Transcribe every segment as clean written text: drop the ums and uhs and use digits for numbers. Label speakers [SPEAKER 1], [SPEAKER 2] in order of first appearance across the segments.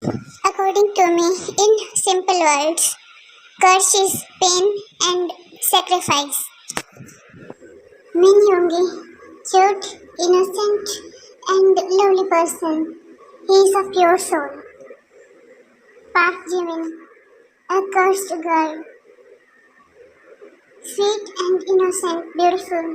[SPEAKER 1] According to me, in simple words, curse is pain and sacrifice. Min Yoongi, cute, innocent, and lovely person. He is a pure soul. Park Jimin, a cursed girl. Sweet and innocent, beautiful.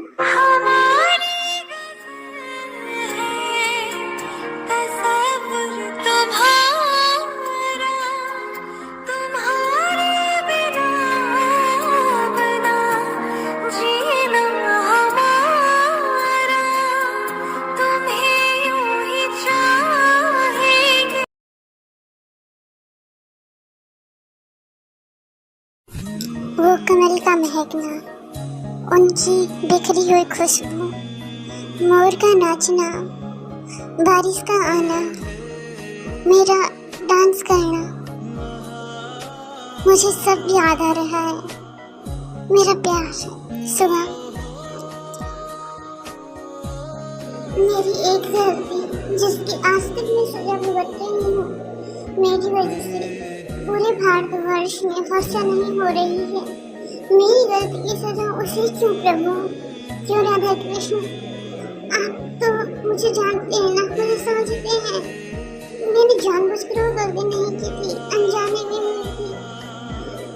[SPEAKER 1] वो कमल का महकना, उनकी बिखरी हुई खुशबू, मोर का नाचना, बारिश का आना, मेरा डांस करना, मुझे सब याद आ रहा है। मेरा प्यार, सुबह, मेरी एक गलती जिसकी आज तक मैं सजा भुगत रही हूँ, मेरी वजह से पूरे भारतवर्ष में वर्षा नहीं हो रही है। मेरी गलती की सजा उसे क्यों प्रभु, क्यों राधा कृष्ण? आप तो मुझे जानते हैं ना, मुझे समझते हैं। मैंने जानबूझकर वो गलती नहीं की थी, अनजाने में हुई थी।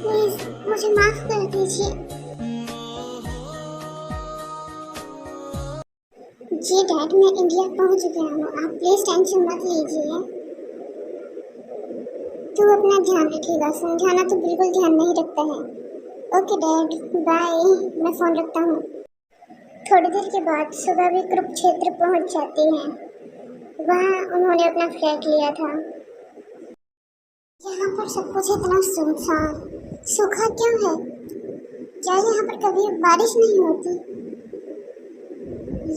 [SPEAKER 1] प्लीज मुझे माफ कर दीजिए। जी डैड, मैं इंडिया पहुंच गया हूँ, आप प्लीज टेंशन मत लीजिए। तू अपना ध्यान रखिएगा, समझाना तो बिल्कुल ध्यान नहीं रखता है। ओके डैड, बाय, मैं फ़ोन रखता हूँ। थोड़ी देर के बाद सुबह भी कुरुक्षेत्र पहुँच जाती हैं। वहाँ उन्होंने अपना फ्लैट लिया था। यहाँ पर सब कुछ इतना सुनसान, सूखा क्यों है? क्या यहाँ पर कभी बारिश नहीं होती?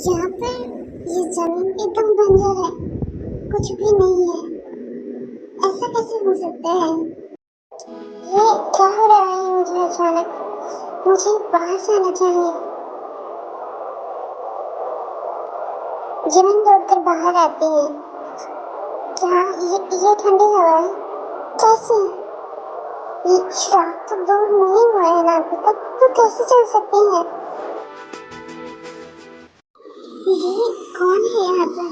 [SPEAKER 1] यहाँ पर ये जमीन एकदम बंजर है, कुछ भी नहीं है। ऐसा कैसे हो सकता है? ये क्या हो रहा है मुझे अचानक? मुझे बाहर जाना चाहिए। जिमिन दौड़कर बाहर आती है। क्या ये ठंडी हवा है? कैसे? ये रात तो दूर नहीं हुआ है ना अभी तक, तो कैसे चल सकती है? ये कौन है यहाँ पर?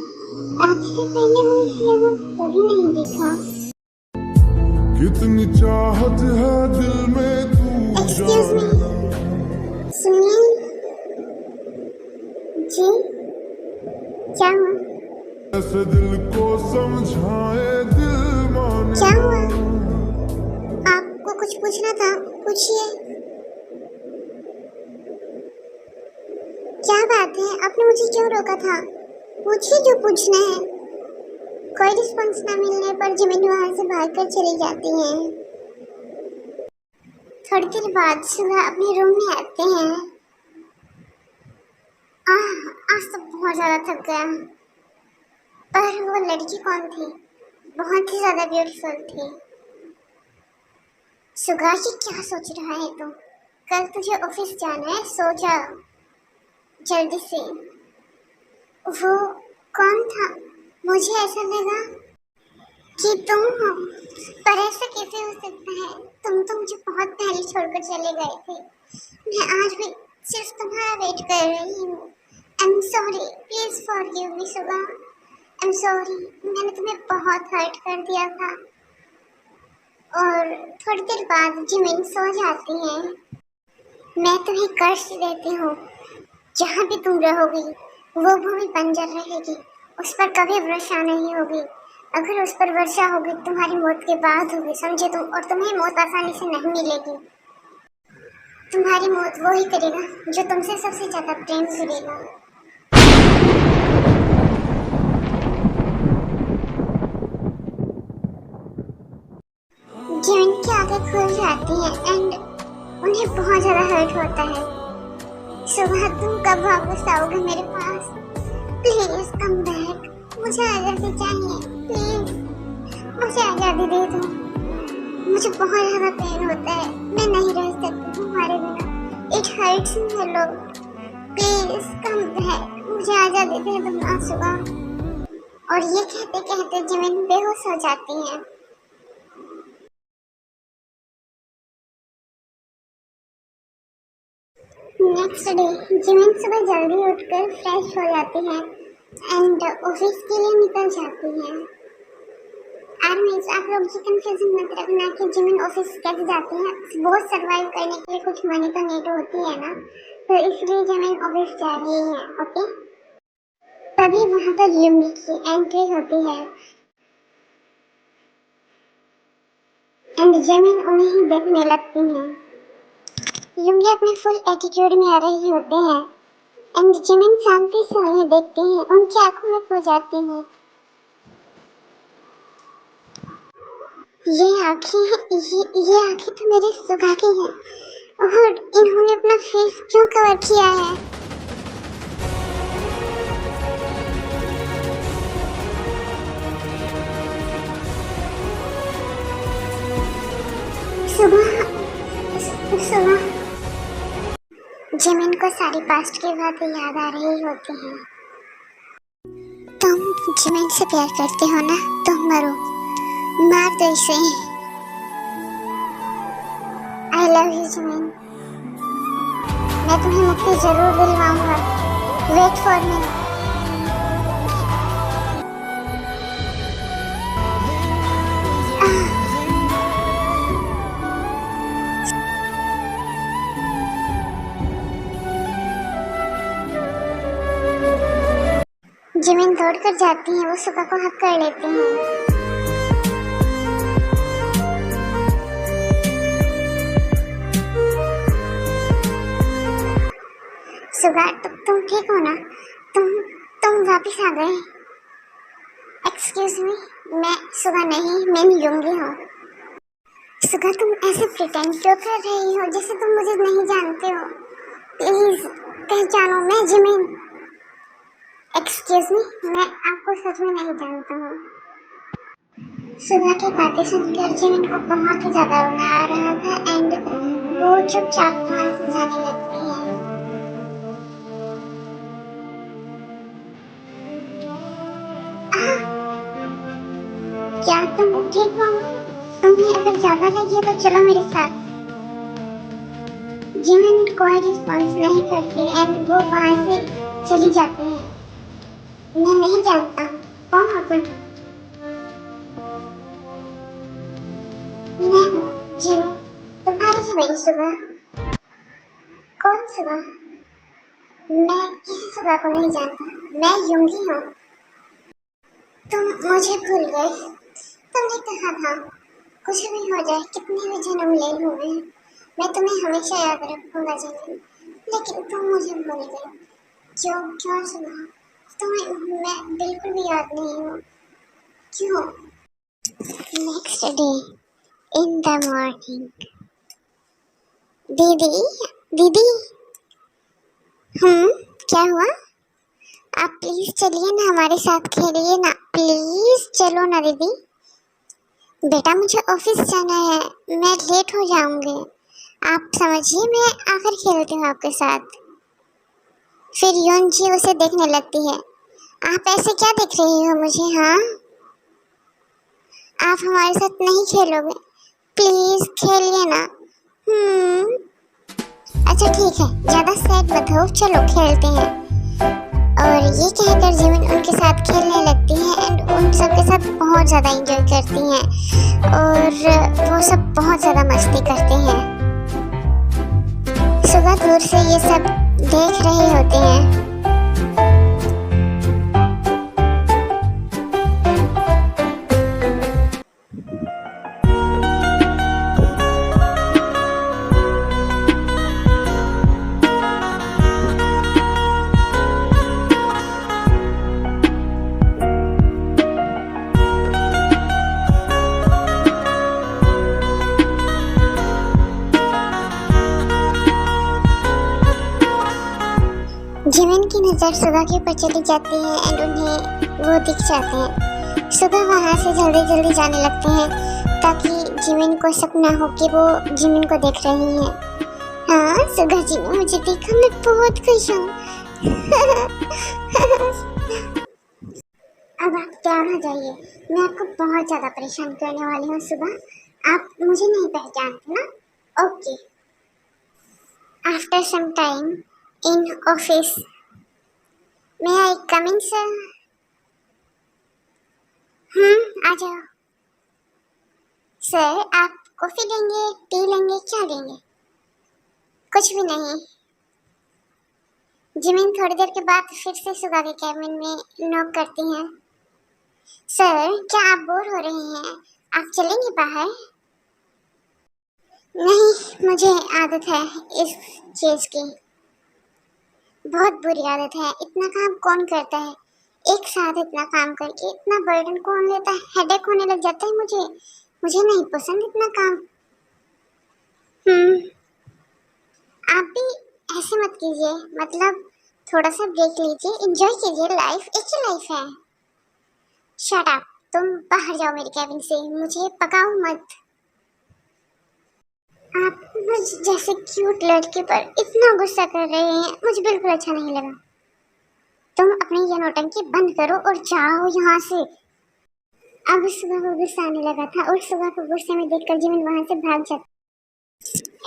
[SPEAKER 1] आज से पहले हुई है वो कभी नहीं देखा।
[SPEAKER 2] कितनी चाहत है दिल में तू जाने।
[SPEAKER 1] सुनिए जी, क्या हुआ?
[SPEAKER 2] ऐसे दिल को समझाए दिल माने।
[SPEAKER 1] क्या हुआ? आपको कुछ पूछना था, पूछिए। क्या बात है? आपने मुझे क्यों रोका था? पूछिए जो पूछना है। कोई रिस्पॉन्स न मिलने पर जिमिन वहाँ से भागकर चली जाती हैं। थोड़ी देर बाद सुबह अपने रूम में आते हैं। आज तो बहुत ज़्यादा थक गया। पर वो लड़की कौन थी? बहुत ही ज़्यादा ब्यूटीफुल थी। सुगा जी क्या सोच रहा है तू? कल तुझे ऑफिस जाना है, सो जा जल्दी से। वो कौन था? मुझे ऐसा लगा कि तुम हो, पर ऐसा कैसे हो सकता है? तुम तो मुझे बहुत पहले छोड़कर चले गए थे। मैं आज भी सिर्फ तुम्हारा वेट कर रही हूँ। I am sorry, please forgive me Suga. I am sorry, मैंने तुम्हें बहुत हर्ट कर दिया था। और थोड़ी देर बाद जिमिन सो जाती हैं। मैं तुम्हें कष्ट देती हूँ। जहाँ भी तुम रहोगी वो भूमि बंजर रहेगी, उस पर कभी वर्षा नहीं होगी। अगर उस पर वर्षा होगी तुम्हारी मौत के बाद होगी, समझे तुम? और तुम्हें मौत आसानी से नहीं मिलेगी। तुम्हारी मौत वो ही करेगा जो तुमसे सबसे ज्यादा प्रेम करेगा। जिमिन की आंखें खुल जाती हैं एंड उन्हें बहुत ज्यादा हर्ट होता है। सुबह तुम कब वापस आओगे मेरे पास? प्लीज कम बैक, मुझे आज़ादी चाहिए। प्लीज मुझे आज़ादी दे दो। मुझे बहुत ज़्यादा पेन होता है, मैं नहीं रह सकती तुम्हारे बिना। It hurts me a lot. Please come back, मुझे आज़ादी दे दो ना सुबह। और ये कहते कहते जिमिन बेहोश हो जाती हैं। नेक्स्ट डे जिमिन सुबह जल्दी उठकर फ्रेश हो जाती है एंड ऑफिस के लिए निकल जाती है। आर्मीज, आप लोग ये कंफ्यूजन मत रखना कि जिमिन ऑफिस कैसे जाती है। वो सर्वाइव करने के लिए कुछ मनी तो नीड होती है ना, तो इसलिए जिमिन ऑफिस जा रही है। ओके, तभी वहाँ पर यूमी की एंट्री होती है एंड जिमिन उन्हें ही देखने लगती है। यूमी अपने फुल एटीट्यूड में आ रही होते हैं एंड जिमिन शांति से उन्हें देखती है, उनकी आंखों में खो जाती है। ये आंखें ये आंखें तो मेरे सुगा की हैं और इन्होंने अपना फेस क्यों कवर किया है? सुबह सुबह जिमिन को सारी पास्ट की बातें याद आ रही होती हैं। तुम जिमिन से प्यार करते हो ना, तुम मरो, मार दो इसे। आई लव यू जिमिन, मैं तुम्हें मुक्ति जरूर दिलवाऊंगा। Wait for me. जिमिन दौड़कर जाती है, वो सुगा को हक कर लेती हैं। सुगा, तुम ठीक हो ना? तुम वापिस आ गए? एक्सक्यूज मी, मैं सुगा नहीं, मैं यूंगी हूँ। सुगा, तुम ऐसे प्रिटेंड क्यों कर रही हो जैसे तुम मुझे नहीं जानते हो? प्लीज पहचानो, मैं जिमिन। एक्सक्यूज मी, मैं आपको सच में नहीं जानता हूँ। सुगा की बातें सुनकर जिमिन को बहुत ही ज्यादा रोना आ रहा था एंड वो चुपचाप वहाँ से जाने लगती है। क्या तुम ठीक हो? तुम्हें अगर ज्यादा लगी तो चलो मेरे साथ। जिमिन कोई रिस्पॉन्स नहीं करती एंड वो वहाँ से चली जाती है। मैं नहीं जानता कौन हो तुम। मैं हूँ जिमिन, तुम्हारी ही मेरी सुगा। कौन सुगा? मैं किसी सुगा को नहीं जानता, मैं यूंगी हूँ। तुम मुझे भूल गए। तुमने कहा था कुछ भी हो जाए, कितने भी जन्म ले लूँ मैं तुम्हें हमेशा याद रखूंगा जिमिन, लेकिन तुम मुझे भूल गए। क्यों सुगा? तुम्हें मैं बिल्कुल भी याद नहीं हूँ। क्यों? Next day in the morning. दीदी, क्या हुआ? आप प्लीज चलिए ना, हमारे साथ खेलिए ना, प्लीज चलो ना दीदी। बेटा मुझे ऑफिस जाना है, मैं लेट हो जाऊंगी। आप समझिए, मैं आकर खेलती हूँ आपके साथ। फिर योनजी उसे देखने लगती है। आप ऐसे क्या देख रही हो मुझे? हाँ, आप हमारे साथ नहीं खेलोगे? प्लीज खेलिए ना। अच्छा ठीक है, ज्यादा सैड मत हो, चलो खेलते हैं। और ये कहकर जिमिन उनके साथ खेलने लगती है एंड उन सब के साथ बहुत ज़्यादा एंजॉय करती हैं और वो सब बहुत ज़्यादा मस्ती करते हैं। सुगा दूर से ये सब देख रहे होते हैं। जिमिन की नज़र सुगा के ऊपर चली जाती है एंड उन्हें वो दिख जाते हैं। सुगा वहाँ से जल्दी जाने लगते हैं ताकि जिमिन को शक ना हो कि वो जिमिन को देख रही है। हाँ, सुगा जी ने मुझे देखा, मैं बहुत खुश हूँ। अब आप तैयार हो जाइए, मैं आपको बहुत ज़्यादा परेशान करने वाली हूँ सुगा। आप मुझे नहीं पहचानते ना? Okay, after some time in office, may I come in sir? आ जाओ। सर आप कॉफी लेंगे, टी लेंगे, क्या लेंगे? कुछ भी नहीं। जिमिन थोड़ी देर के बाद फिर से सुगा के कैबिन में नॉक करती हैं। सर क्या आप बोर हो रहे हैं? आप चलेंगे बाहर? नहीं, मुझे आदत है इस चीज की, बहुत बुरी आदत है। इतना काम कौन करता है? एक साथ इतना काम करके इतना बर्डन कौन लेता है? हेडेक होने लग जाता है मुझे नहीं पसंद इतना काम। आप भी ऐसे मत कीजिए, मतलब थोड़ा सा ब्रेक लीजिए, एंजॉय कीजिए, लाइफ एक ही लाइफ है। शट अप, तुम बाहर जाओ मेरे कैबिन से, मुझे पकाओ मत। आप मुझ जैसे क्यूट लड़के पर इतना गुस्सा कर रहे हैं, मुझे बिल्कुल अच्छा नहीं लगा। तुम अपनी ये नौटंकी बंद करो और जाओ यहाँ से। अब सुबह को गुस्सा आने लगा था और सुबह को गुस्से में देखकर जिमिन वहां से भाग जाता।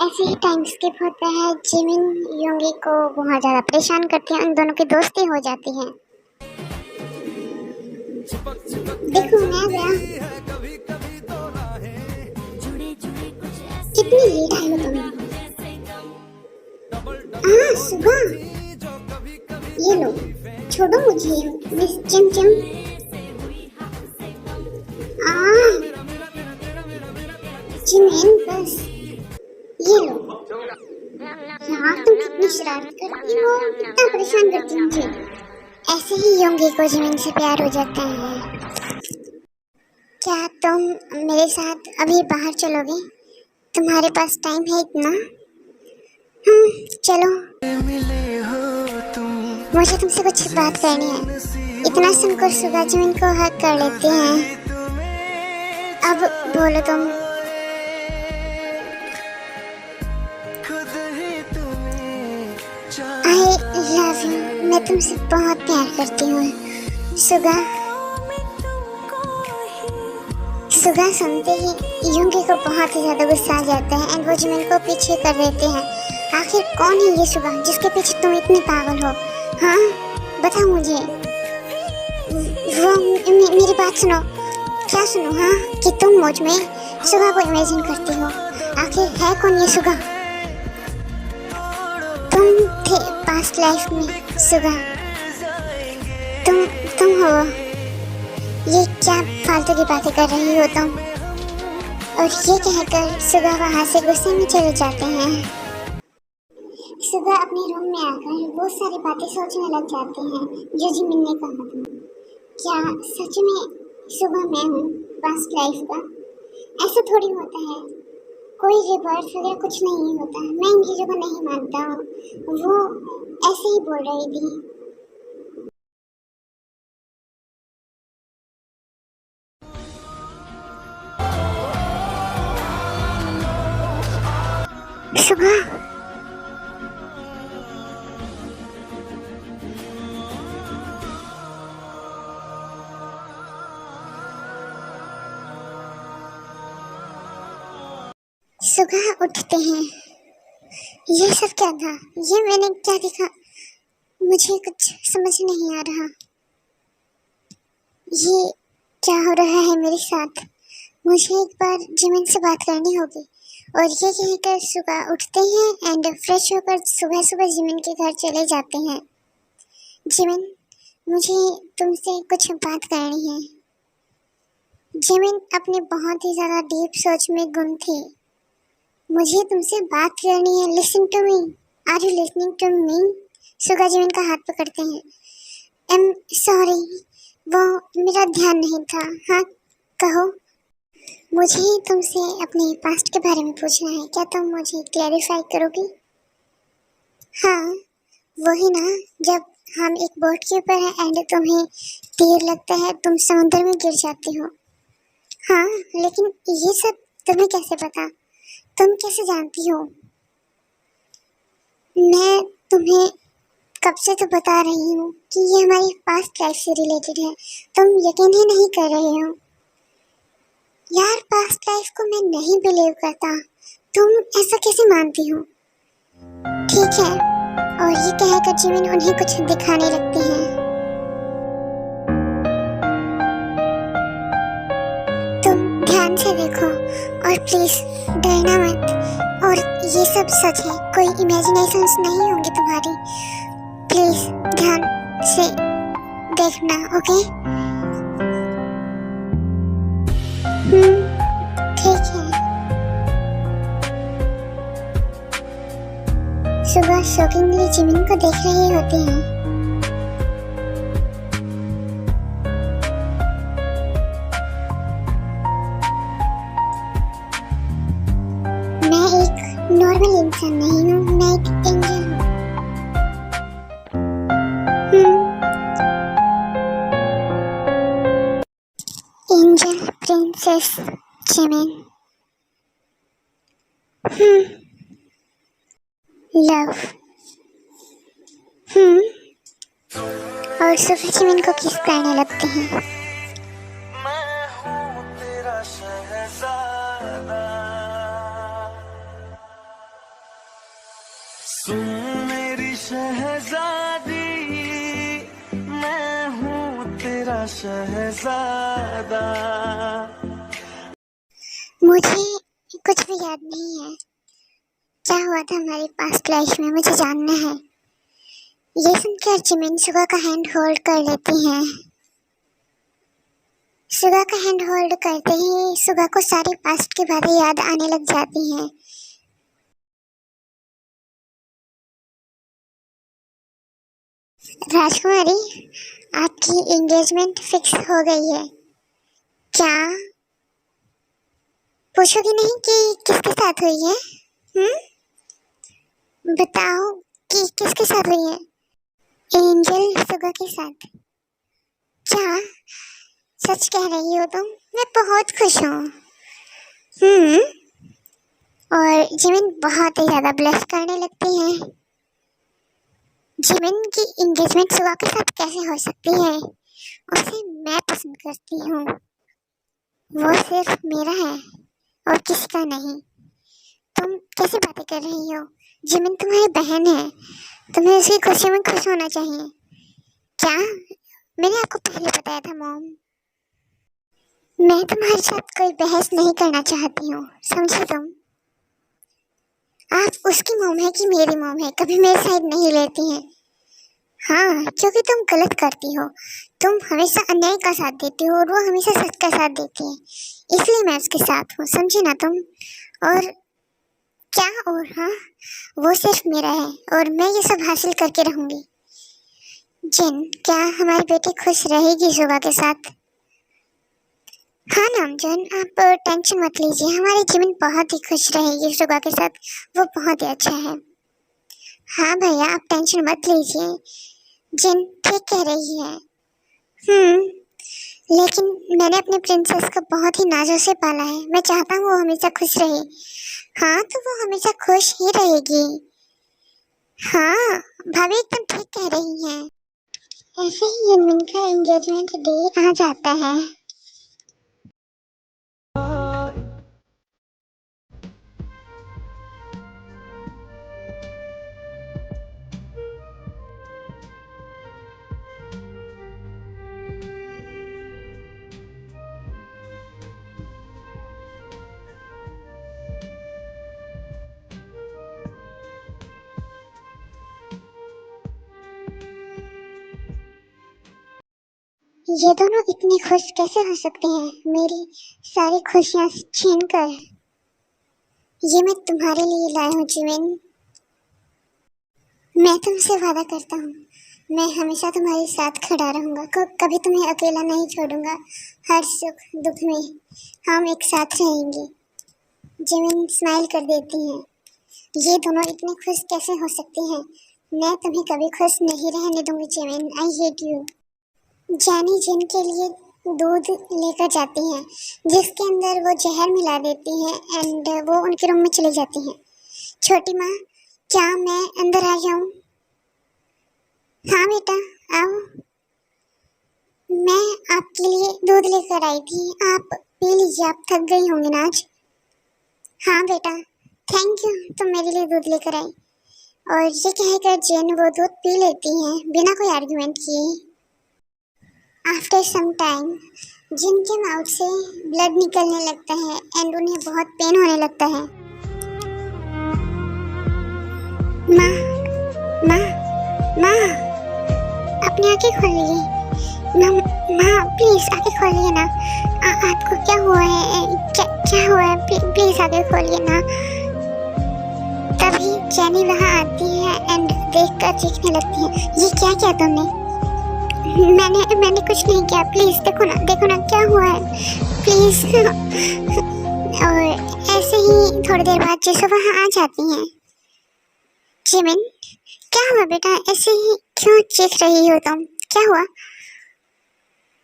[SPEAKER 1] ऐसे ही टाइम स्किप होता है। जिमिन योंगी को बहुत ज्यादा परेशान करती है, उन दोनों की दोस्ती हो जाती है। देखो मैं गया। कितनी लेट आई हो तुम? सुबह, ये लो, छोड़ो मुझे मिस चिमचिम। जिमिन बस, ये लो। यार तुम कितनी शरारत करती हो, कितना परेशान करती हो मुझे। ऐसे ही योंगी को जिमिन से प्यार हो जाता है। क्या तुम मेरे साथ अभी बाहर चलोगे? तुम्हारे पास टाइम है इतना? चलो। मुझे तुमसे कुछ बात करनी है। इतना सुनकर सुगा जिमिन को हक कर लेते हैं। अब बोलो तुम। आई लव यू, मैं तुमसे बहुत प्यार करती हूँ सुगा। सुगा सुनते ही योंगी को बहुत ही ज्यादा गुस्सा आ जाता है एंड वो जिमिन को पीछे कर देते हैं। आखिर कौन है ये सुगा जिसके पीछे तुम इतने पागल हो? हाँ बताओ मुझे। वो मेरी बात सुनो। क्या सुनो? हाँ कि तुम मुझ में सुगा को इमेजिन करती हो। आखिर है कौन ये सुगा? तुम थे पास्ट लाइफ में सुगा, तुम हो। ये क्या फालतू की बातें कर रही हो तुम? और ये कहकर सुगा वहाँ से गुस्से में चले जाते हैं। सुगा अपने रूम में आकर बहुत सारी बातें सोचने लग जाते हैं जो जिमिन ने कहा था। क्या सच में सुगा मैं हूँ पास्ट लाइफ का? ऐसा थोड़ी होता है, कोई रिवर्स वगैरह कुछ नहीं होता। मैं इन चीज़ों को नहीं मानता हूँ। वो ऐसे ही बोल रही थी। सुबह सुबह उठते हैं। ये सब क्या था? ये मैंने क्या देखा? मुझे कुछ समझ नहीं आ रहा। ये क्या हो रहा है मेरे साथ? मुझे एक बार जिमिन से बात करनी होगी। और ये कहकर सुबह उठते हैं एंड फ्रेश होकर सुबह सुबह जिमिन के घर चले जाते हैं। जिमिन, मुझे तुमसे कुछ बात करनी है। जिमिन अपनी बहुत ही ज़्यादा डीप सोच में गुम थी। मुझे तुमसे बात करनी है। Listen to me. Are you listening to me? Suga Jimin का हाथ पकड़ते हैं। एम सॉरी, वो मेरा ध्यान नहीं था। हाँ कहो। मुझे तुमसे अपने पास्ट के बारे में पूछना है, क्या तुम मुझे क्लैरिफाई करोगी? हाँ वही ना, जब हम एक बोट के ऊपर हैं एंड तुम्हें तीर लगता है, तुम समुद्र में गिर जाती हो। हाँ लेकिन ये सब तुम्हें कैसे पता? तुम कैसे जानती हो? मैं तुम्हें कब से तो बता रही हूँ कि ये हमारी पास्ट लाइफ से रिलेटेड है। तुम यकीन ही नहीं कर रहे हो। यार पास्ट लाइफ को मैं नहीं बिलीव करता। तुम ऐसा कैसे मानती हो? ठीक है। और ये कहकर जिमिन उन्हें कुछ दिखाने लगती है। तुम ध्यान से देखो और प्लीज डरना मत। और ये सब सच है, कोई इमेजिनेशंस नहीं होंगी तुम्हारी। प्लीज ध्यान से देखना, ओके? ठीक है। सुबह शॉकिंगली जिमिन को देख रही होती हैं। मैं एक नॉर्मल इंसान नहीं हूँ, मैं एक एंजल हूँ। Angel princess Jimin. लव। और सुबह जिमिन को किस करने लगते हैं।
[SPEAKER 3] मैं हूँ तेरा शहजादा, सुन मेरी शहजादी, मैं हूँ तेरा शहजादा।
[SPEAKER 1] मुझे कुछ भी याद नहीं है, क्या हुआ था हमारी पास्ट लाइफ में मुझे जानना है। ये सुनकर जिमिन सुगा का हैंड होल्ड कर लेती हैं। सुगा का हैंड होल्ड करते ही सुगा को सारी पास्ट की बातें याद आने लग जाती हैं। राजकुमारी, आपकी एंगेजमेंट फिक्स हो गई है। क्या पूछोगी नहीं कि किसके साथ हुई है? बताओ कि किसके साथ हुई है। एंजल सुगा के साथ। क्या सच कह रही हो तुम? मैं बहुत खुश हूँ। और जिमिन बहुत ही ज्यादा ब्लश करने लगती हैं। जिमिन की एंगेजमेंट सुगा के साथ कैसे हो सकती है? उसे मैं पसंद करती हूँ, वो सिर्फ मेरा है और किसी का नहीं। तुम कैसी बातें कर रही हो? जिमिन तुम्हारी बहन है, तुम्हें उसकी खुशी में खुश होना चाहिए। क्या मैंने आपको पहले बताया था मॉम? मैं तुम्हारे साथ कोई बहस नहीं करना चाहती हूँ, समझे तुम? आप उसकी मॉम है कि मेरी मॉम है, कभी मेरी साइड नहीं लेती हैं। हाँ, क्योंकि तुम गलत करती हो। तुम हमेशा अन्याय का साथ देती हो और वो हमेशा सच का साथ देती है, इसलिए मैं उसके साथ हूँ, समझी ना तुम? और क्या? और हाँ, वो सिर्फ मेरा है और मैं ये सब हासिल करके रहूंगी। जिन, क्या हमारी बेटी खुश रहेगी सुगा के साथ? हाँ नामजन, आप टेंशन मत लीजिए, हमारी जिमिन बहुत ही खुश रहेगी सुगा के साथ, वो बहुत ही अच्छा है। हाँ भैया, आप टेंशन मत लीजिए, जिन ठीक कह रही है। लेकिन मैंने अपने प्रिंसेस को बहुत ही नाजों से पाला है, मैं चाहता हूँ वो हमेशा खुश रहे। हाँ, तो वो हमेशा खुश ही रहेगी। हाँ भाभी एकदम ठीक कह रही हैं। ऐसे ही जिनमिन का एंगेजमेंट डे आ जाता है। ये दोनों इतने खुश कैसे हो सकते हैं, मेरी सारी खुशियां छीन कर। ये मैं तुम्हारे लिए लाया हूँ जिमिन। मैं तुमसे वादा करता हूँ, मैं हमेशा तुम्हारे साथ खड़ा रहूंगा, कभी तुम्हें अकेला नहीं छोड़ूंगा। हर सुख दुख में हम एक साथ रहेंगे। जिमिन स्माइल कर देती हैं। ये दोनों इतने खुश कैसे हो सकते हैं? मैं तुम्हें कभी खुश नहीं रहने दूंगी जिमिन, आई हेट यू। जानी जिन के लिए दूध लेकर जाती हैं, जिसके अंदर वो जहर मिला देती हैं एंड वो उनके रूम में चली जाती हैं। छोटी माँ, क्या मैं अंदर आ जाऊँ? हाँ बेटा आओ, मैं आपके लिए दूध लेकर आई थी, आप पी लीजिए, आप थक गई होंगी ना आज। हाँ बेटा, थैंक यू, तुम मेरे लिए दूध लेकर आई। और ये कहकर जेन वो दूध पी लेती हैं बिना कोई आर्गुमेंट किए। आफ्टर सम टाइम जिन के माउथ से ब्लड निकलने लगता है एंड उन्हें बहुत पेन होने लगता है। माँ, माँ, माँ, अपनी आंखें खोलिए। माँ, माँ प्लीज आंखें खोलिए ना। आपको क्या हुआ है? क्या हुआ है? प्लीज आंखें खोलिए ना। तभी जेनी वहाँ आती है एंड देखकर चीखने लगती है, ये क्या किया तुमने? मैंने कुछ नहीं किया, प्लीज देखो ना क्या हुआ है, प्लीज। और ऐसे ही थोड़ी देर बाद जिसो वहाँ आ जाती हैं। जिमिन, क्या हुआ बेटा? ऐसे ही क्यों चीख रही हो तुम? क्या हुआ?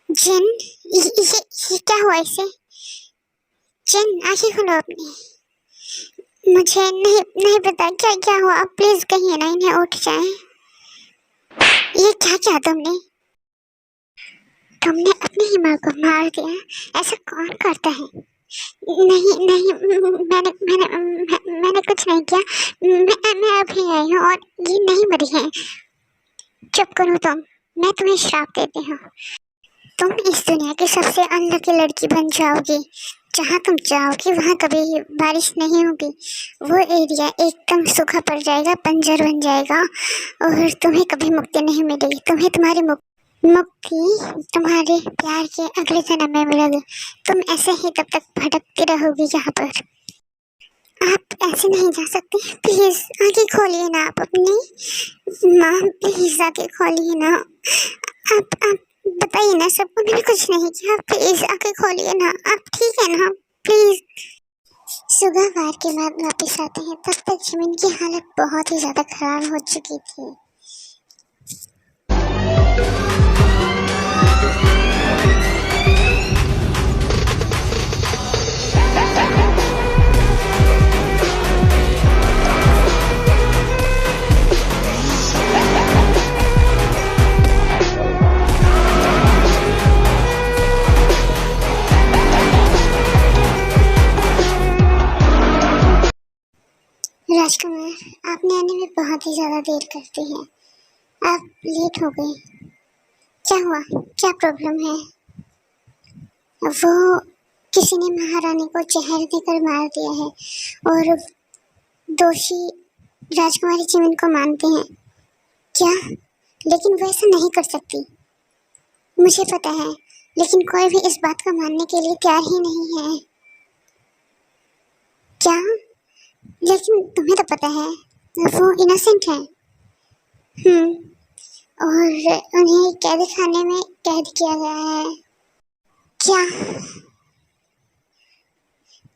[SPEAKER 1] जिन, ये क्या हुआ इसे? जिन, आंखें खोलो अपनी। मुझे नहीं पता क्या हुआ। आप प्लीज कहिए ना इन्हें उठ जाए। ये क्या किया तुमने? तुमने अपनी ही माँ को मार दिया? ऐसा कौन करता है? नहीं, मैंने कुछ नहीं किया। मैं अभी आई हूँ और ये नहीं मरी है। चुप करो तुम, मैं तुम्हें श्राप देती हूँ। तुम इस दुनिया की सबसे अनलकी लड़की बन जाओगी। जहाँ तुम जाओगी वहाँ कभी बारिश नहीं होगी। वो एरिया एकदम सूखा पड़ जाएगा, बंजर बन जाएगा और तुम्हें कभी मुक्ति नहीं मिलेगी। तुम्हें तुम्हारी मुक्ति तुम्हारे प्यार के अगले जन्म में मिलेगी। तुम ऐसे ही तब तक भटकती रहोगी यहाँ पर। आप ऐसे नहीं जा सकते, प्लीज आंखें खोलिए ना आप अपनी। माँ प्लीज आंखें खोलिए ना। आप बताइए ना सबको, मैंने कुछ नहीं किया, प्लीज आंखें खोलिए ना। आप ठीक है ना? प्लीज। सुबह वार के बाद वापस आते हैं, तब तक जिमिन की हालत बहुत ही ज्यादा खराब हो चुकी थी। राजकुमार, आपने आने में बहुत ही ज़्यादा देर कर दी है। आप लेट हो गए। क्या हुआ? क्या प्रॉब्लम है? वो किसी ने महारानी को जहर देकर मार दिया है और दोषी राजकुमारी जिमिन को मानते हैं। क्या? लेकिन वो ऐसा नहीं कर सकती। मुझे पता है, लेकिन कोई भी इस बात को मानने के लिए तैयार ही नहीं है। क्या? लेकिन तुम्हें तो पता है वो इनोसेंट है। और उन्हें कैद खाने में कैद किया गया है। क्या?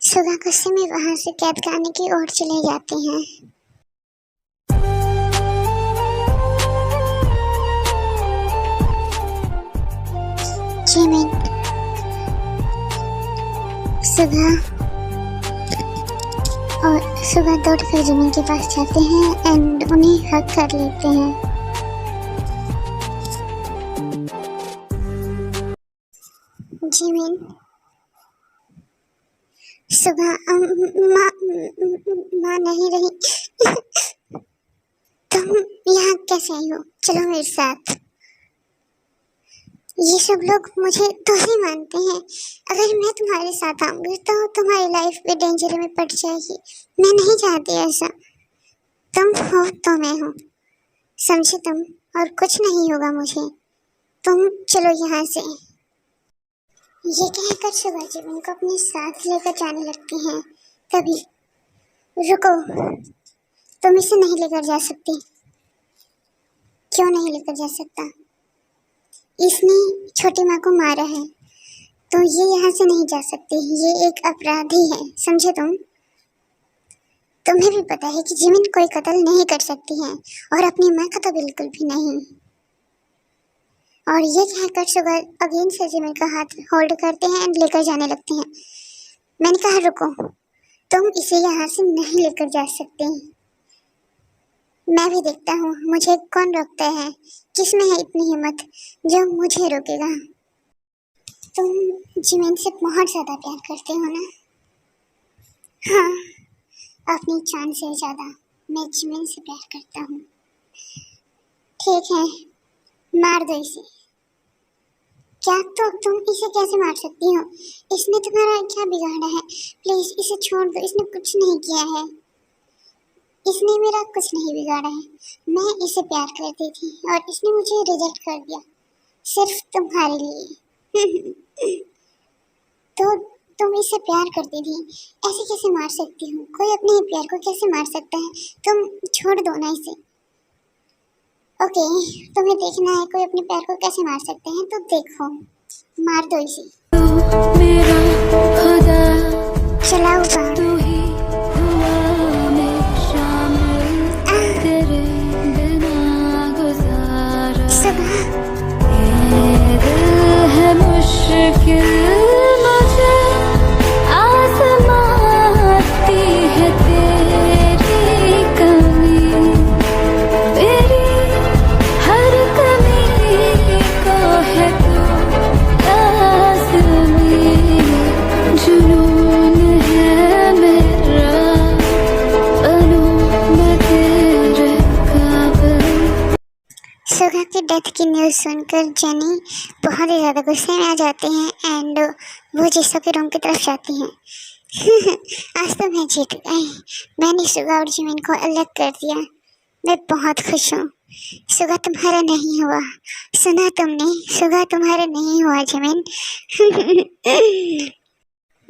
[SPEAKER 1] सुबह गुस्से में वहां से कैद खाने की ओर चले जाते हैं। जिमिन सुबह दौड़कर जिमिन के पास जाते हैं एंड उन्हें हग कर लेते हैं। जिमिन सुबह माँ नहीं रही। तुम यहाँ कैसे आई हो? चलो मेरे साथ। ये सब लोग मुझे दोषी मानते हैं। अगर मैं तुम्हारे साथ आऊंगी तो तुम्हारी लाइफ भी डेंजर में पड़ जाएगी। मैं नहीं चाहती ऐसा। तुम हो तो मैं हूँ, समझे तुम? और कुछ नहीं होगा मुझे। तुम चलो यहाँ से। ये कहकर सुबह जिमिन को अपने साथ लेकर जाने लगती हैं। तभी रुको, तुम इसे नहीं लेकर जा सकती। क्यों नहीं लेकर जा सकता? इसने छोटी माँ को मारा है तो ये यहाँ से नहीं जा सकती। ये एक अपराधी है, समझे तुम? तुम्हें भी पता है कि जिमिन कोई कत्ल नहीं कर सकती है और अपनी माँ का तो बिल्कुल भी नहीं। और ये कहकर सुबह अगेन से जिमिन का हाथ होल्ड करते हैं एंड लेकर जाने लगते हैं। मैंने कहा रुको, तुम इसे यहाँ से नहीं लेकर जा सकते। मैं भी देखता हूँ मुझे कौन रोकता है, किसमें है इतनी हिम्मत जो मुझे रोकेगा। तुम जिमिन से बहुत ज़्यादा प्यार करते हो ना? हाँ, अपनी जान से ज़्यादा। मैं जिमिन से प्यार करता हूँ। ठीक है, मार दो इसे। क्या तो तुम इसे कैसे मार सकती हो? इसने तुम्हारा क्या बिगाड़ा है? प्लीज इसे छोड़ दो, इसने कुछ नहीं किया है। इसने मेरा कुछ नहीं बिगाड़ा है। मैं इसे प्यार करती थी और इसने मुझे रिजेक्ट कर दिया सिर्फ तुम्हारे लिए। तो तुम इसे प्यार करती थी, ऐसे कैसे मार सकती हो? कोई अपने ही प्यार को कैसे मार सकता है? तुम छोड़ दो ना इसे। ओके, तुम्हें देखना है कोई अपने प्यार को कैसे मार सकते हैं, तो देखो, मार दो इसे।
[SPEAKER 4] मेरा खुदा
[SPEAKER 1] चलाओ बाहर।
[SPEAKER 4] तू ही हुआ में शामिल, तेरे बिना गुजारा
[SPEAKER 1] सुबह
[SPEAKER 4] ये दिल है मुश्किल मुझे, आजमाती है तेरी कमी, तेरी हर कमी को है तू लाज़मी, जुनून है मेरा, बनूं मैं तेरे काबिल।
[SPEAKER 1] सुगा की डेथ की न्यूज़ सुनकर जेनी बहुत ही ज़्यादा गुस्से में आ जाते हैं एंड वो जिसो के रूम की तरफ जाती हैं। आज तो मैं जीत गई, मैंने सुगा और जिमिन को अलग कर दिया। मैं बहुत खुश हूँ। सुगा तुम्हारा नहीं हुआ, सुना तुमने? सुगा तुम्हारा नहीं हुआ जिमिन।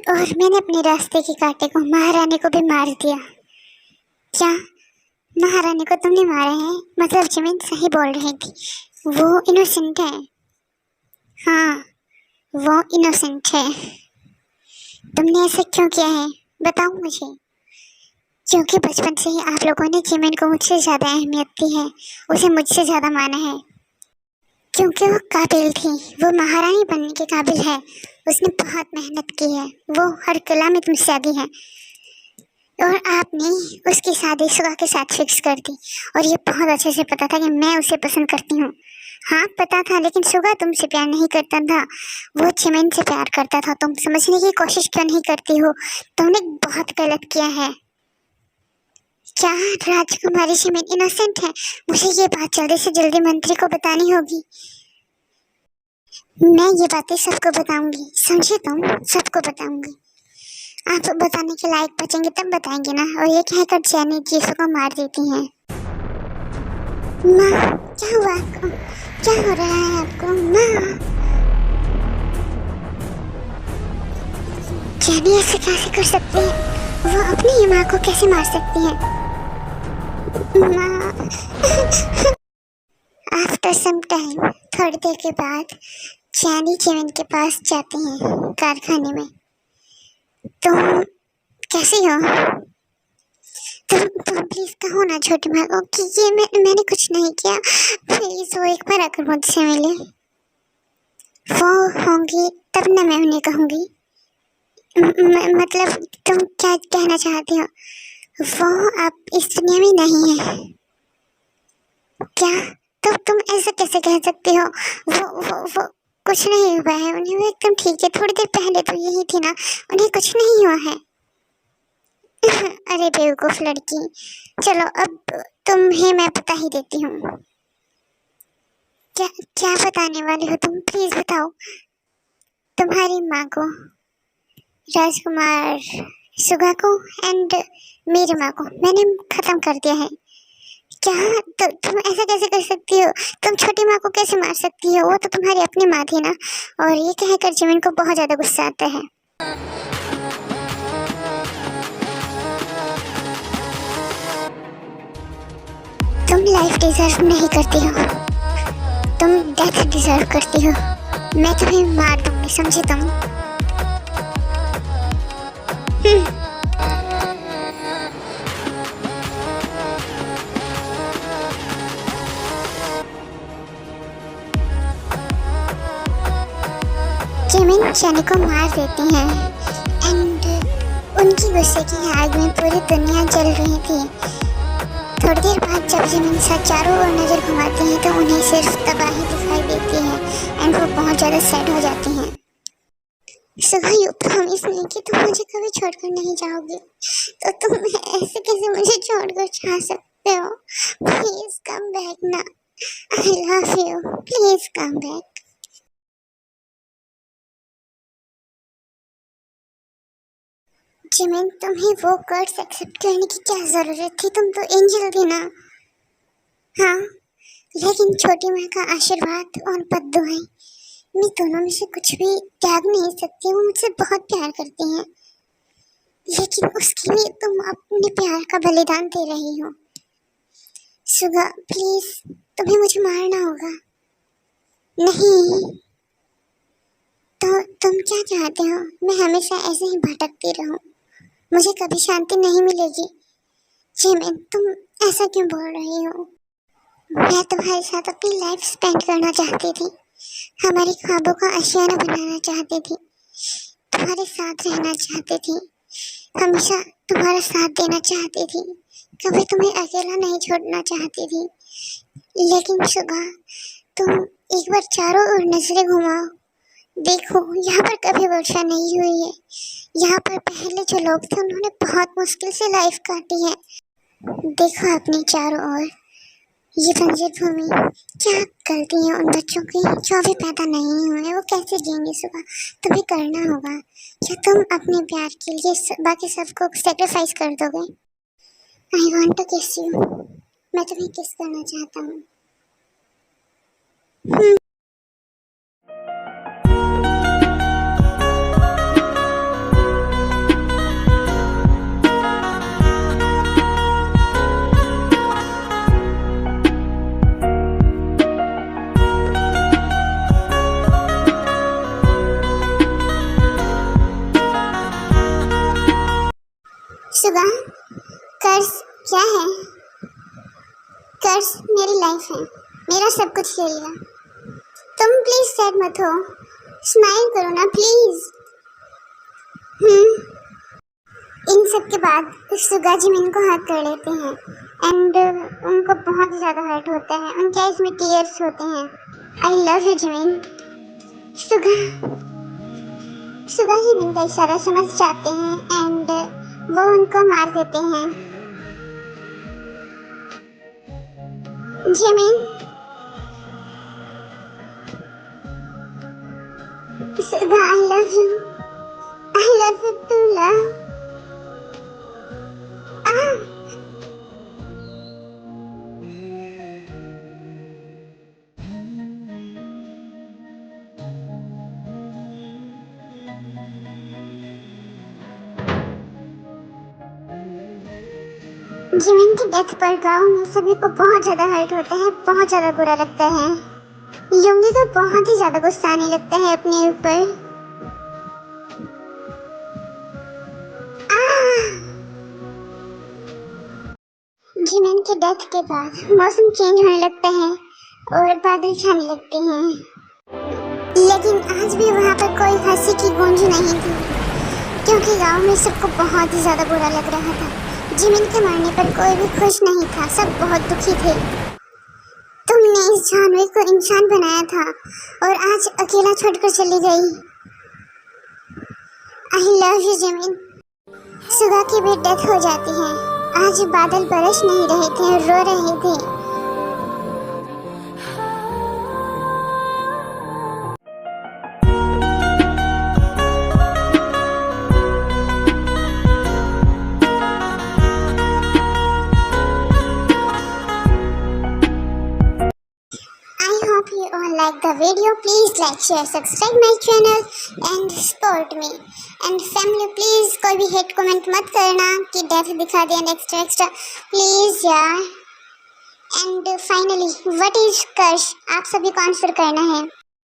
[SPEAKER 1] और मैंने अपने रास्ते के कांटे को, महारानी को भी मार दिया। क्या महारानी को तुमने मारा है? मतलब जिमिन सही बोल रही थी, वो इनोसेंट है। हाँ, वो इनोसेंट है। तुमने ऐसा क्यों किया है, बताओ मुझे। क्योंकि बचपन से ही आप लोगों ने जिमिन को मुझसे ज़्यादा अहमियत दी है, उसे मुझसे ज़्यादा माना है। क्योंकि वो काबिल थी, वो महारानी बनने के काबिल है। उसने बहुत मेहनत की है, वो हर कला में तुमसे आगे है। और आपने उसकी शादी सुगा के साथ फिक्स कर दी, और ये बहुत अच्छे से पता था कि मैं उसे पसंद करती हूँ। हाँ पता था, लेकिन सुगा तुमसे प्यार नहीं करता था, वो जिमिन से प्यार करता था। तुम समझने की कोशिश क्यों नहीं करती हो? तुमने बहुत गलत किया है। क्या राजकुमारी जिमिन इनोसेंट है? मुझे ये बात जल्दी से जल्दी मंत्री को बतानी होगी। मैं ये बातें सबको बताऊंगी, समझे तुम? सबको बताऊंगी। आप बताने के लायक बचेंगे तब बताएंगे ना। और ये कहकर जेनी जीसू को मार देती हैं। माँ, क्या हुआ आपको? क्या हो रहा है आपको? माँ, जेनी ऐसे कैसे कर सकती है? वो अपनी ही माँ को कैसे मार सकती है? माँ। आफ्टर सम टाइम, थोड़ी देर के बाद जेनी जिमिन के पास जाती हैं कारखाने में। तुम कैसी हो? तुम प्लीज कहो ना छोटी माँ को कि ये मैंने कुछ नहीं किया। प्लीज वो एक बार आकर मुझसे मिले। वो होंगी तब ना मैं उन्हें कहूँगी। मतलब तुम क्या कहना चाहती हो? वो अब इस दुनिया में नहीं है। क्या? तो तुम ऐसा कैसे कह सकती हो? वो कुछ नहीं हुआ है उन्हें, वो एकदम ठीक है। थोड़ी देर पहले तो यही थी ना, उन्हें कुछ नहीं हुआ है। अरे बेवकूफ लड़की, चलो अब तुम्हें मैं बता ही देती हूँ। क्या क्या बताने वाले हो तुम? प्लीज बताओ। तुम्हारी माँ को, राजकुमार सुगा को एंड मेरी माँ को मैंने खत्म कर दिया है। क्या? तो तुम ऐसा कैसे कर सकती हो? तुम छोटी माँ को कैसे मार सकती हो? वो तो तुम्हारी अपनी माँ थी ना। और ये कहकर जिमिन को बहुत ज़्यादा गुस्सा आता है। तुम लाइफ डिजर्व नहीं करती हो, तुम डेथ डिजर्व करती हो। मैं तुम्हें मार दूंगी, समझी तुम? जिमिन जेनी को मार देते हैं एंड उनकी गुस्से की आग में पूरी दुनिया जल रही थी। थोड़ी देर बाद जब जिमिन चारों ओर नजर घुमाती हैं तो उन्हें सिर्फ तबाही दिखाई देती है एंड वो बहुत ज़्यादा सैड हो जाती हैं। सुबह यू प्रॉमिस मी कि तुम मुझे कभी छोड़कर नहीं जाओगे, तो तुम ऐसे कैसे मुझे छोड़कर जा सकते हो? प्लीज कम बैक ना, आई love you, please come back. Jimin, तुम्हें वो कर्ज एक्सेप्ट करने की क्या जरूरत थी? तुम तो एंजल थी ना। हाँ, लेकिन छोटी माँ का आशीर्वाद और बद्दुआएं, मैं दोनों में से कुछ भी त्याग नहीं सकती। वो मुझसे बहुत प्यार करती हैं, लेकिन उसके लिए तुम अपने प्यार का बलिदान दे रही हो। सुगा, प्लीज, तुम्हें मुझे मारना होगा। नहीं तो तुम क्या चाहते हो? मैं हमेशा ऐसे ही भटकती रहूं, मुझे कभी शांति नहीं मिलेगी। जिमिन, तुम ऐसा क्यों बोल रही हो? मैं तुम्हारे साथ अपनी लाइफ स्पेंड करना चाहती थी, हमारे ख्वाबों का आशियाना बनाना चाहती थी, तुम्हारे साथ रहना चाहती थी, हमेशा तुम्हारा साथ देना चाहती थी, कभी तुम्हें अकेला नहीं छोड़ना चाहती थी। लेकिन सुगा, तुम एक बार चारों ओर नजरें घुमाओ, देखो यहाँ पर कभी वर्षा नहीं हुई है। यहाँ पर पहले जो लोग थे उन्होंने बहुत मुश्किल से लाइफ काटी है। देखो अपने चारों ओर, ये बंजर भूमि, क्या गलती है उन बच्चों की जो अभी पैदा नहीं हुए, वो कैसे जिएंगे? सुबह तुम्हें करना होगा। क्या तुम अपने प्यार के लिए बाकी सबको सेक्रीफाइस कर दोगे? आई वांट टू किस यू, मैं तुम्हें किस करना चाहता हूँ। सुगा, कर्ज क्या है? कर्ज मेरी लाइफ है, मेरा सब कुछ ले लिया। तुम प्लीज सैड मत हो, स्माइल करो ना प्लीज। इन सब के बाद सुगा जिमिन को हक कर लेते हैं एंड उनको बहुत ज़्यादा हर्ट होता है, उनके आइज में टीयर्स होते हैं। आई love you Jimin. Suga Jimin का इशारा समझ जाते हैं एंड वो उनको मार देते हैं। Jimin, Suga, I love you too love. Jimin की डेथ पर गांव में सभी को बहुत ज्यादा हर्ट होता है, बहुत ज्यादा बुरा लगता है। योंगी को बहुत ही ज्यादा गुस्सा आने लगता है अपने ऊपर। जिमिन की डेथ के बाद मौसम चेंज होने लगता है और बादल छाने लगते हैं, लेकिन आज भी वहाँ पर कोई हंसी की गूंज नहीं थी, क्योंकि गांव में सबको बहुत ही ज्यादा बुरा लग रहा था। जिमिन के मरने पर कोई भी खुश नहीं था, सब बहुत दुखी थे। तुमने इस जानवर को इंसान बनाया था और आज अकेला छोड़कर चली गई। I love you Jimin. Suga की भी डेथ हो जाती है। आज बादल बरस नहीं रहे थे, रो रहे थे। You all like the video, please like, share, subscribe my channel and support me. And family, please कोई भी hate comment मत करना कि death दिखा दिया extra please यार। And finally, what is कर्ज? आप सभी को आंसर करना है।